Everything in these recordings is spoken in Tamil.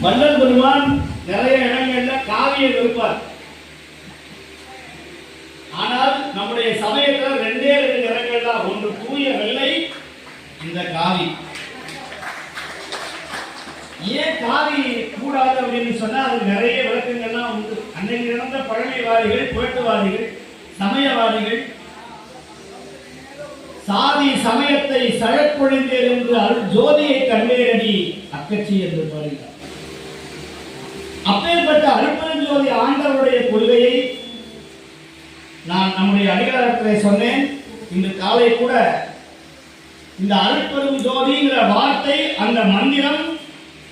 வள்ளல் பெருமான் நிறைய இடங்கள்ல காவியம் இருப்பார். ஆனால் நம்முடைய சமயத்தில் ரெண்டே நிறங்கள் தான், ஒன்று தூய வெள்ளை, இந்த காவி. ஏன் காவி கூடாது அப்படின்னு சொன்னா அது நிறைய விளக்கங்கள்லாம் உண்டு. அன்னைக்கு இருந்த பழமைவாதிகள், புரட்டுவாதிகள், சமயவாதிகள் சாதி சமயத்தை சழப்பொழிந்தேன் என்று அருள் ஜோதியை கண்டேரடி அக்கட்சி என்று பாருங்கள். அப்பேற்பட்ட அருட்பெருஞ்சோதி ஆண்டவருடைய கொள்கையை நான் நம்முடைய அதிகாரத்தில் சொன்னேன். இன்று காலை கூட இந்த அருட்பெரும் ஜோதிங்கிற வார்த்தை, அந்த மந்திரம்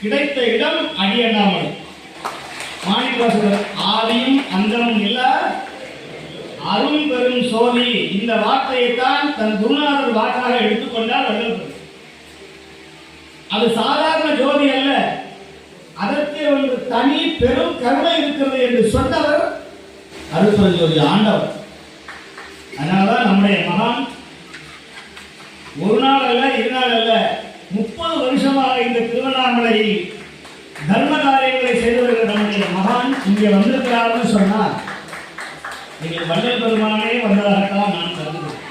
கிடைத்த இடம் அடியண்ணாமலை. மாணிக்கவாசகர் ஆதியும் அந்தமும் இல்ல அரும் பெரும் சோதி, இந்த வார்த்தையை தான் தன் குருநாதர் வாக்காக எடுத்துக்கொண்டார் வள்ளல். அது சாதாரண ஜோதி அல்ல, அதற்கு ஒரு தனி பெரும் கருணை இருக்கிறது என்று சொன்னவர் அருட்பெரும் ஜோதி ஆண்டவர். அதனாலதான் நம்முடைய மகான் ஒரு நாள் அல்ல, இரு நாள் அல்ல, 30 வருஷமாக இந்த திருவண்ணாமலையில் தர்ம காரியங்களை செய்து வருகிற நம்முடைய மகான் இங்கே வந்திருக்கிறார்னு சொன்னார். நீங்கள் வள்ளல் பெருமானே வந்ததாகத்தான் நான் கருதுகிறேன்.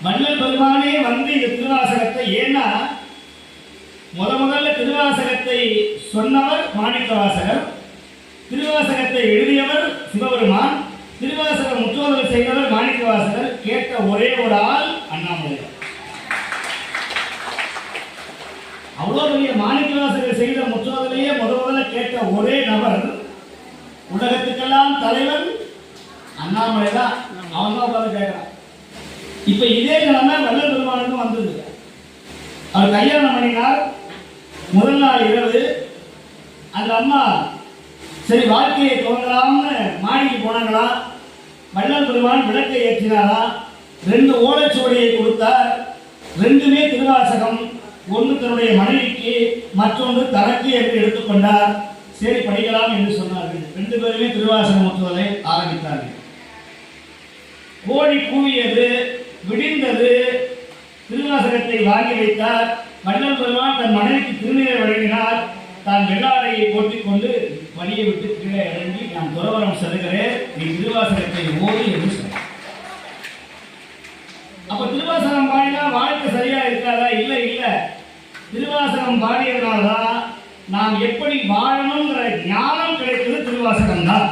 வள்ளல் பெருமானே வந்து இந்த திருவாசகத்தை, ஏன்னா முதல்ல திருவாசகத்தை சொன்னவர் மாணிக்கவாசகர், திருவாசகத்தை எழுதியவர் சிவபெருமான், திருவாசக முற்றோதல் செய்தவர் மாணிக்கவாசகர், கேட்ட ஒரே ஒரு ஆள் அண்ணாமலை. அவ்வளவு பெரிய மாணிக்கவாசகர் செய்த முற்றோதலையே முதல்ல கேட்ட ஒரே நபர், உலகத்துக்கெல்லாம் தலைவர் அண்ணாமலை தான். அவன் தான் உட்கார்ந்து கேட்கிறான். இப்ப இதே நிலைமை வள்ளல் பெருமானுக்கும் வந்தது. அவர் கல்யாணம் பண்ணினார். முதல் நாள் இரவு அந்த அம்மா சரி வாழ்க்கையை துவங்கலாம்னு மாடிக்கு போனாங்களாம். வள்ளல் பெருமான் விளக்கை ஏற்றினாராம். 2 ஓலைச்சுவடியை கொடுத்தார். 2மே திருவாசகம். ஒன்று தன்னுடைய மனைவிக்கு, மற்றொன்று தனக்கு என்று எடுத்துக்கொண்டார். சரி படிக்கலாம் என்று சொன்னார்கள். 2 பேருமே திருவாசகம் முற்றுவதை ஆரம்பித்தார்கள். கோழி கூவியது, விடிந்தது. திருவாசகத்தை வாங்கி வைத்தார். வள்ளல் பெருமான் தன் மனைவிக்கு திருநீரை வழங்கினார். தான் வெள்ளாடையை போட்டிக் கொண்டு வழியை விட்டு கீழே இறங்கி, நான் துறவரம் செல்கிறேன், நீ திருவாசகத்தை ஓடி என்று சொன்னார். அப்ப திருவாசகம் பாடினா வாழ்க்கை சரியா இருக்காதா? இல்ல இல்ல, திருவாசகம் பாடியதுனால்தான் நாம் எப்படி வாழணுங்கிற ஞானம் கிடைத்தது திருவாசகம் தான்.